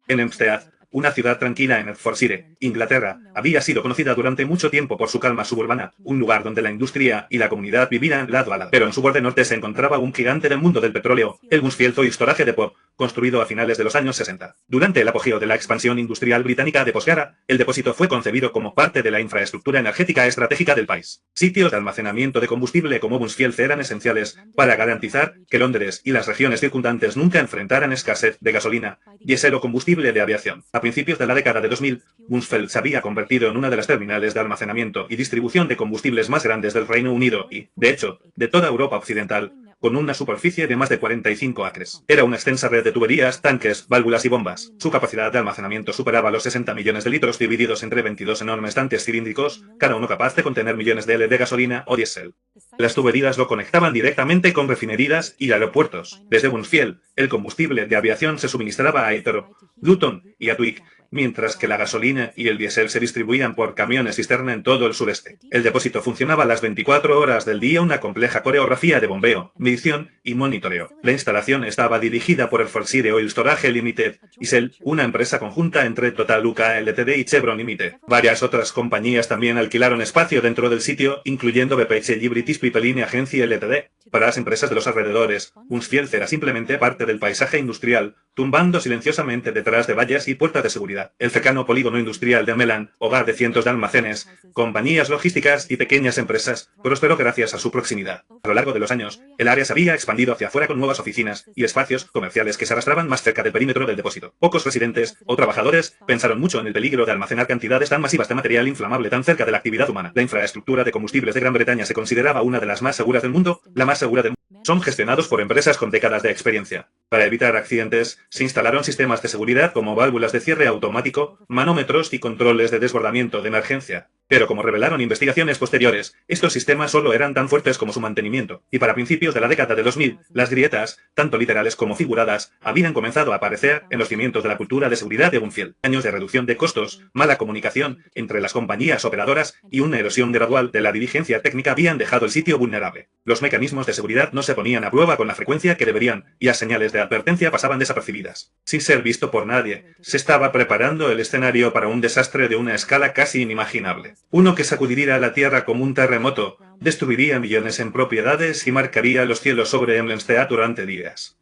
En Hempstead, una ciudad tranquila en Hertfordshire, Inglaterra, había sido conocida durante mucho tiempo por su calma suburbana, un lugar donde la industria y la comunidad vivían lado a lado. Pero en su borde norte se encontraba un gigante del mundo del petróleo, el Buncefield Oil Storage Depot, construido a finales de los años 60. Durante el apogeo de la expansión industrial británica de posguerra, el depósito fue concebido como parte de la infraestructura energética estratégica del país. Sitios de almacenamiento de combustible como Buncefield eran esenciales para garantizar que Londres y las regiones circundantes nunca enfrentaran escasez de gasolina, diésel o combustible de aviación. A principios de la década de 2000, Buncefield se había convertido en una de las terminales de almacenamiento y distribución de combustibles más grandes del Reino Unido y, de hecho, de toda Europa occidental, con una superficie de más de 45 acres. Era una extensa red de tuberías, tanques, válvulas y bombas. Su capacidad de almacenamiento superaba los 60 millones de litros divididos entre 22 enormes tanques cilíndricos, cada uno capaz de contener millones de L de gasolina o diésel. Las tuberías lo conectaban directamente con refinerías y aeropuertos. Desde Buncefield, el combustible de aviación se suministraba a Heathrow, Luton y Atwick, mientras que la gasolina y el diésel se distribuían por camiones cisterna en todo el sureste. El depósito funcionaba las 24 horas del día, una compleja coreografía de bombeo, medición y monitoreo. La instalación estaba dirigida por el Hertfordshire Oil Storage Limited y Shell, una empresa conjunta entre Total UK Ltd y Chevron Limited. Varias otras compañías también alquilaron espacio dentro del sitio, incluyendo BPH y British Pipeline Agency Ltd. Para las empresas de los alrededores, Buncefield era simplemente parte del paisaje industrial, tumbando silenciosamente detrás de vallas y puertas de seguridad. El cercano polígono industrial de Melan, hogar de cientos de almacenes, compañías logísticas y pequeñas empresas, prosperó gracias a su proximidad. A lo largo de los años, el área se había expandido hacia afuera con nuevas oficinas y espacios comerciales que se arrastraban más cerca del perímetro del depósito. Pocos residentes o trabajadores pensaron mucho en el peligro de almacenar cantidades tan masivas de material inflamable tan cerca de la actividad humana. La infraestructura de combustibles de Gran Bretaña se consideraba una de las más seguras del mundo, la más segura del mundo. Son gestionados por empresas con décadas de experiencia. Para evitar accidentes, se instalaron sistemas de seguridad como válvulas de cierre automático, manómetros y controles de desbordamiento de emergencia. Pero como revelaron investigaciones posteriores, estos sistemas solo eran tan fuertes como su mantenimiento, y para principios de la década de 2000, las grietas, tanto literales como figuradas, habían comenzado a aparecer en los cimientos de la cultura de seguridad de Buncefield. Años de reducción de costos, mala comunicación entre las compañías operadoras y una erosión gradual de la diligencia técnica habían dejado el sitio vulnerable. Los mecanismos de seguridad no se ponían a prueba con la frecuencia que deberían, y las señales de advertencia pasaban desapercibidas. Sin ser visto por nadie, se estaba preparando el escenario para un desastre de una escala casi inimaginable. Uno que sacudiría la tierra como un terremoto, destruiría millones en propiedades y marcaría los cielos sobre Hempstead durante días.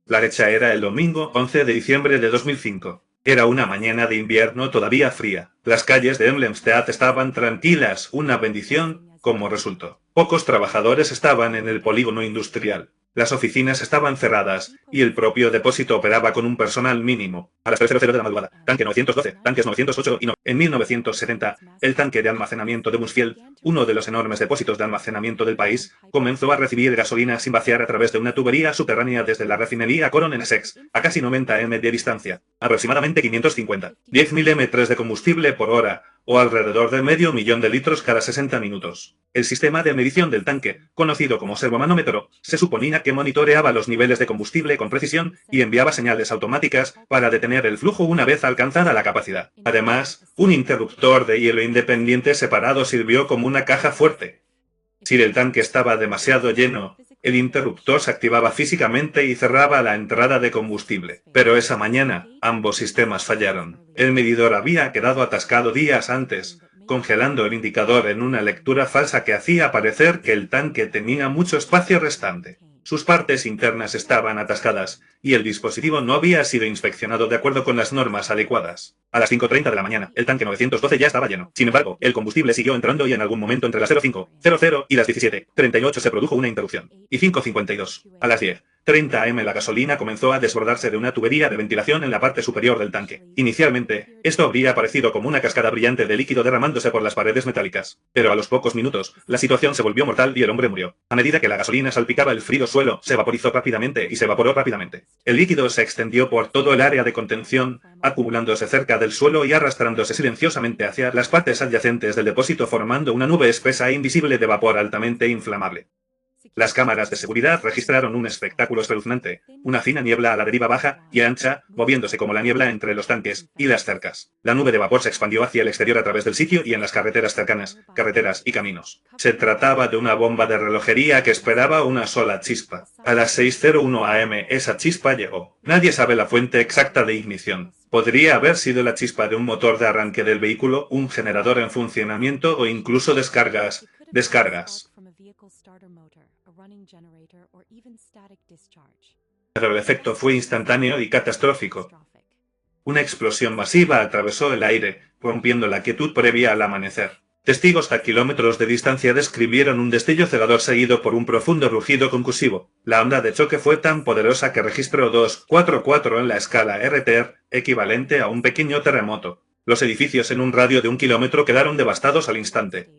La fecha era el domingo 11 de diciembre de 2005. Era una mañana de invierno todavía fría. Las calles de Hempstead estaban tranquilas, una bendición, como resultó. Pocos trabajadores estaban en el polígono industrial. Las oficinas estaban cerradas, y el propio depósito operaba con un personal mínimo. A las 3:00 de la madrugada, tanque 912, tanques 908 y no. En 1970, el tanque de almacenamiento de Buncefield, uno de los enormes depósitos de almacenamiento del país, comenzó a recibir gasolina sin vaciar a través de una tubería subterránea desde la refinería Coron en Essex, a casi 90 m de distancia, aproximadamente 10.000 m de combustible por hora, o alrededor de medio millón de litros cada 60 minutos. El sistema de medición del tanque, conocido como servomanómetro, se suponía que monitoreaba los niveles de combustible con precisión y enviaba señales automáticas para detener el flujo una vez alcanzada la capacidad. Además, un interruptor de hielo independiente separado sirvió como una caja fuerte. Si el tanque estaba demasiado lleno, el interruptor se activaba físicamente y cerraba la entrada de combustible. Pero esa mañana, ambos sistemas fallaron. El medidor había quedado atascado días antes, congelando el indicador en una lectura falsa que hacía parecer que el tanque tenía mucho espacio restante. Sus partes internas estaban atascadas, y el dispositivo no había sido inspeccionado de acuerdo con las normas adecuadas. A las 5:30 de la mañana, el tanque 912 ya estaba lleno. Sin embargo, el combustible siguió entrando y en algún momento entre las 05:00 y las 17:38 se produjo una interrupción. Y 5:52. A las 10:30 am la gasolina comenzó a desbordarse de una tubería de ventilación en la parte superior del tanque. Inicialmente, esto habría parecido como una cascada brillante de líquido derramándose por las paredes metálicas. Pero a los pocos minutos, la situación se volvió mortal y el hombre murió. A medida que la gasolina salpicaba el frío suelo, se vaporizó rápidamente y se evaporó rápidamente. El líquido se extendió por todo el área de contención, acumulándose cerca del suelo y arrastrándose silenciosamente hacia las partes adyacentes del depósito formando una nube espesa e invisible de vapor altamente inflamable. Las cámaras de seguridad registraron un espectáculo espeluznante, una fina niebla a la deriva baja y ancha, moviéndose como la niebla entre los tanques y las cercas. La nube de vapor se expandió hacia el exterior a través del sitio y en las carreteras cercanas, carreteras y caminos. Se trataba de una bomba de relojería que esperaba una sola chispa. A las 6:01 am esa chispa llegó. Nadie sabe la fuente exacta de ignición. Podría haber sido la chispa de un motor de arranque del vehículo, un generador en funcionamiento o incluso descargas. Pero el efecto fue instantáneo y catastrófico. Una explosión masiva atravesó el aire, rompiendo la quietud previa al amanecer. Testigos a kilómetros de distancia describieron un destello cegador seguido por un profundo rugido concusivo. La onda de choque fue tan poderosa que registró 2,44 en la escala Richter, equivalente a un pequeño terremoto. Los edificios en un radio de 1 kilómetro quedaron devastados al instante.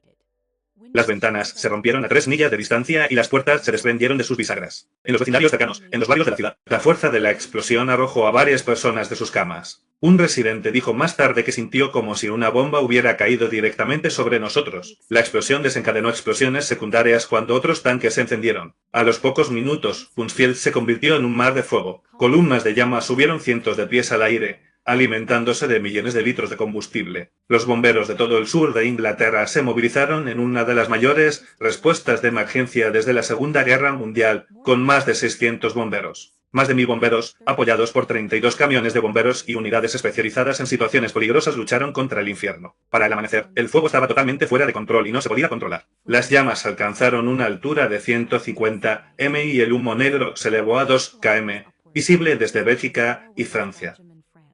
Las ventanas se rompieron a 3 millas de distancia y las puertas se desprendieron de sus bisagras. En los vecindarios cercanos, en los barrios de la ciudad, la fuerza de la explosión arrojó a varias personas de sus camas. Un residente dijo más tarde que sintió como si una bomba hubiera caído directamente sobre nosotros. La explosión desencadenó explosiones secundarias cuando otros tanques se encendieron. A los pocos minutos, Bunzfield se convirtió en un mar de fuego. Columnas de llamas subieron cientos de pies al aire, alimentándose de millones de litros de combustible. Los bomberos de todo el sur de Inglaterra se movilizaron en una de las mayores respuestas de emergencia desde la Segunda Guerra Mundial, con más de 600 bomberos. Más de 1000 bomberos, apoyados por 32 camiones de bomberos y unidades especializadas en situaciones peligrosas, lucharon contra el infierno. Para el amanecer, el fuego estaba totalmente fuera de control y no se podía controlar. Las llamas alcanzaron una altura de 150 m y el humo negro se elevó a 2 km, visible desde Bélgica y Francia.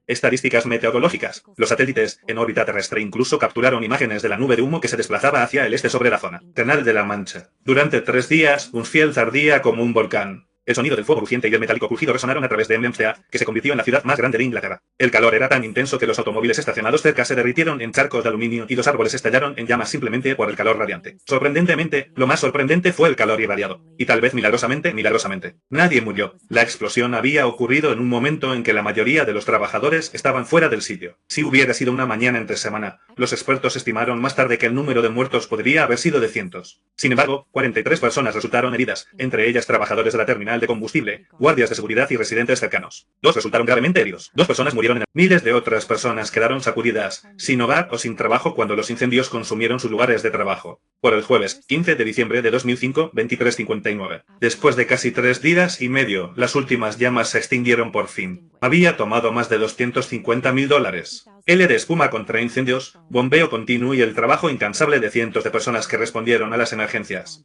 Estadísticas meteorológicas. Los satélites en órbita terrestre incluso capturaron imágenes de la nube de humo que se desplazaba hacia el este sobre la zona. Canal de la Mancha. Durante 3 días, Bunzfield ardía como un volcán. El sonido del fuego rugiente y el metálico crujido resonaron a través de MMCA, que se convirtió en la ciudad más grande de Inglaterra. El calor era tan intenso que los automóviles estacionados cerca se derritieron en charcos de aluminio y los árboles estallaron en llamas simplemente por el calor radiante. Sorprendentemente, lo más sorprendente fue el calor irradiado. Y tal vez milagrosamente, nadie murió. La explosión había ocurrido en un momento en que la mayoría de los trabajadores estaban fuera del sitio. Si hubiera sido una mañana entre semana, los expertos estimaron más tarde que el número de muertos podría haber sido de cientos. Sin embargo, 43 personas resultaron heridas, entre ellas trabajadores de la terminal de combustible, guardias de seguridad y residentes cercanos. 2 resultaron gravemente heridos. 2 personas murieron en el... Miles de otras personas quedaron sacudidas, sin hogar o sin trabajo cuando los incendios consumieron sus lugares de trabajo. Por el jueves, 15 de diciembre de 2005, 23:59. Después de casi 3 días y medio, las últimas llamas se extinguieron por fin. Había tomado más de $250.000. El de espuma contra incendios, bombeo continuo y el trabajo incansable de cientos de personas que respondieron a las emergencias.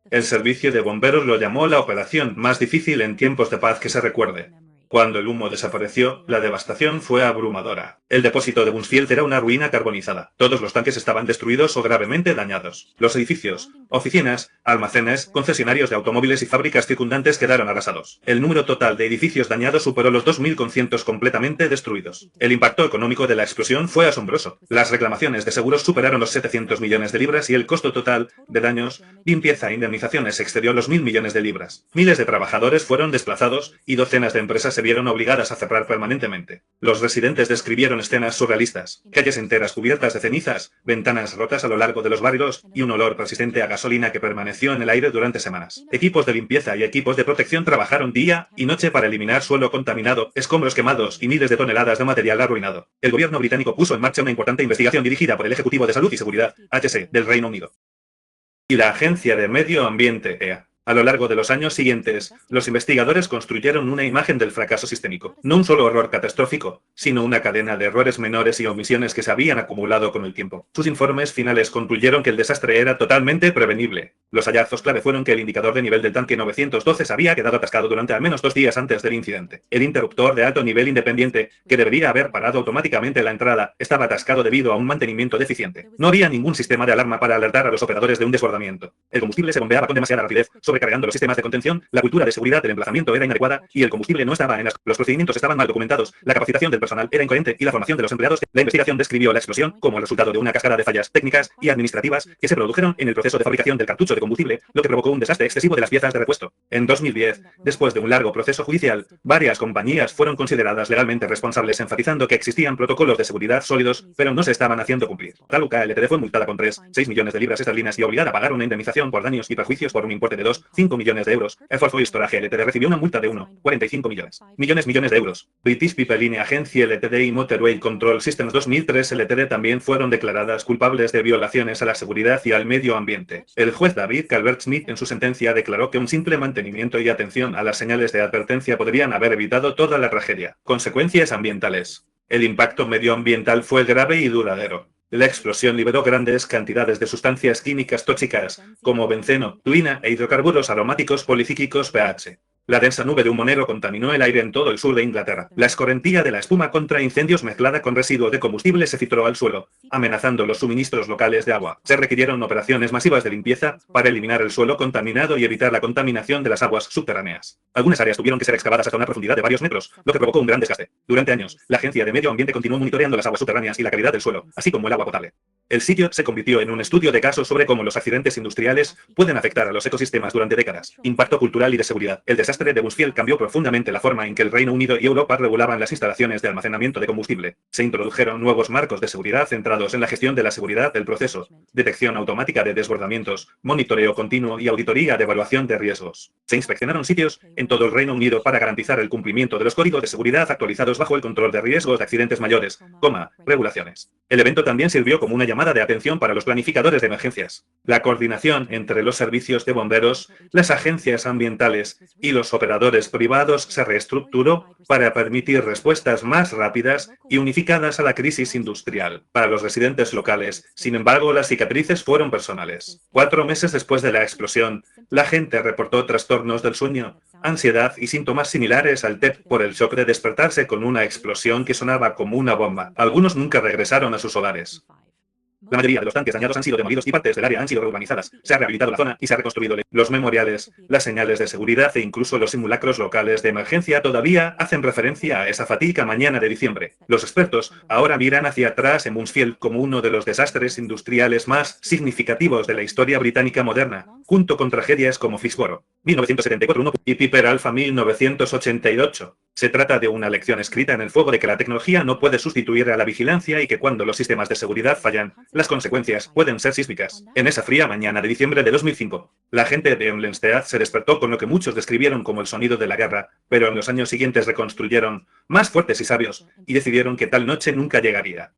El servicio de bomberos lo llamó la operación más difícil en tiempos de paz que se recuerde. Cuando el humo desapareció, la devastación fue abrumadora. El depósito de Bunzfield era una ruina carbonizada. Todos los tanques estaban destruidos o gravemente dañados. Los edificios, oficinas, almacenes, concesionarios de automóviles y fábricas circundantes quedaron arrasados. El número total de edificios dañados superó los 2.000 con cientos completamente destruidos. El impacto económico de la explosión fue asombroso. Las reclamaciones de seguros superaron los 700 millones de libras y el costo total de daños, limpieza e indemnizaciones excedió los 1.000 millones de libras. Miles de trabajadores fueron desplazados y docenas de empresas se vieron obligadas a cerrar permanentemente. Los residentes describieron escenas surrealistas, calles enteras cubiertas de cenizas, ventanas rotas a lo largo de los barrios y un olor persistente a gasolina que permaneció en el aire durante semanas. Equipos de limpieza y equipos de protección trabajaron día y noche para eliminar suelo contaminado, escombros quemados y miles de toneladas de material arruinado. El gobierno británico puso en marcha una importante investigación dirigida por el Ejecutivo de Salud y Seguridad, HC, del Reino Unido, y la Agencia de Medio Ambiente, EA. A lo largo de los años siguientes, los investigadores construyeron una imagen del fracaso sistémico. No un solo error catastrófico, sino una cadena de errores menores y omisiones que se habían acumulado con el tiempo. Sus informes finales concluyeron que el desastre era totalmente prevenible. Los hallazgos clave fueron que el indicador de nivel del tanque 912 se había quedado atascado durante al menos 2 días antes del incidente. El interruptor de alto nivel independiente, que debería haber parado automáticamente la entrada, estaba atascado debido a un mantenimiento deficiente. No había ningún sistema de alarma para alertar a los operadores de un desbordamiento. El combustible se bombeaba con demasiada rapidez, sobrecargando los sistemas de contención, la cultura de seguridad del emplazamiento era inadecuada y el combustible no estaba en los procedimientos estaban mal documentados, la capacitación del personal era incoherente y la formación de los empleados. La investigación describió la explosión como el resultado de una cascada de fallas técnicas y administrativas que se produjeron en el proceso de fabricación del cartucho de combustible, lo que provocó un desastre excesivo de las piezas de repuesto. En 2010, después de un largo proceso judicial, varias compañías fueron consideradas legalmente responsables, enfatizando que existían protocolos de seguridad sólidos, pero no se estaban haciendo cumplir. Raluca Ltd fue multada con 3,6 millones de libras esterlinas y obligada a pagar una indemnización por daños y perjuicios por un importe de 2,5 millones de euros. Effort Oil Storage Ltd recibió una multa de 1,45 millones de euros. British Pipeline Agency Ltd y Motorway Control Systems 2003 Ltd también fueron declaradas culpables de violaciones a la seguridad y al medio ambiente. El juez David Calvert Smith en su sentencia declaró que un simple mantenimiento y atención a las señales de advertencia podrían haber evitado toda la tragedia. Consecuencias ambientales. El impacto medioambiental fue grave y duradero. La explosión liberó grandes cantidades de sustancias químicas tóxicas, como benceno, tuina e hidrocarburos aromáticos policíclicos pH. La densa nube de humo negro contaminó el aire en todo el sur de Inglaterra. La escorrentía de la espuma contra incendios mezclada con residuos de combustible se filtró al suelo, amenazando los suministros locales de agua. Se requirieron operaciones masivas de limpieza para eliminar el suelo contaminado y evitar la contaminación de las aguas subterráneas. Algunas áreas tuvieron que ser excavadas hasta una profundidad de varios metros, lo que provocó un gran desgaste. Durante años, la Agencia de Medio Ambiente continuó monitoreando las aguas subterráneas y la calidad del suelo, así como el agua potable. El sitio se convirtió en un estudio de caso sobre cómo los accidentes industriales pueden afectar a los ecosistemas durante décadas. Impacto cultural y de seguridad. El desastre de Buncefield cambió profundamente la forma en que el Reino Unido y Europa regulaban las instalaciones de almacenamiento de combustible. Se introdujeron nuevos marcos de seguridad centrados en la gestión de la seguridad del proceso, detección automática de desbordamientos, monitoreo continuo y auditoría de evaluación de riesgos. Se inspeccionaron sitios en todo el Reino Unido para garantizar el cumplimiento de los códigos de seguridad actualizados bajo el control de riesgos de accidentes mayores, regulaciones. El evento también sirvió como una llamada de atención para los planificadores de emergencias. La coordinación entre los servicios de bomberos, las agencias ambientales y los operadores privados se reestructuró para permitir respuestas más rápidas y unificadas a la crisis industrial. Para los residentes locales, sin embargo, las cicatrices fueron personales. 4 meses después de la explosión, la gente reportó trastornos del sueño, ansiedad y síntomas similares al TEP por el shock de despertarse con una explosión que sonaba como una bomba. Algunos nunca regresaron a sus hogares. La mayoría de los tanques dañados han sido demolidos y partes del área han sido reurbanizadas. Se ha rehabilitado la zona y se ha reconstruido los memoriales, las señales de seguridad e incluso los simulacros locales de emergencia todavía hacen referencia a esa fatídica mañana de diciembre. Los expertos ahora miran hacia atrás en Buncefield como uno de los desastres industriales más significativos de la historia británica moderna, junto con tragedias como Fishboro, 1974 y Piper Alpha 1988. Se trata de una lección escrita en el fuego de que la tecnología no puede sustituir a la vigilancia y que cuando los sistemas de seguridad fallan, las consecuencias pueden ser sísmicas. En esa fría mañana de diciembre de 2005, la gente de Unlenstead se despertó con lo que muchos describieron como el sonido de la guerra, pero en los años siguientes reconstruyeron, más fuertes y sabios, y decidieron que tal noche nunca llegaría.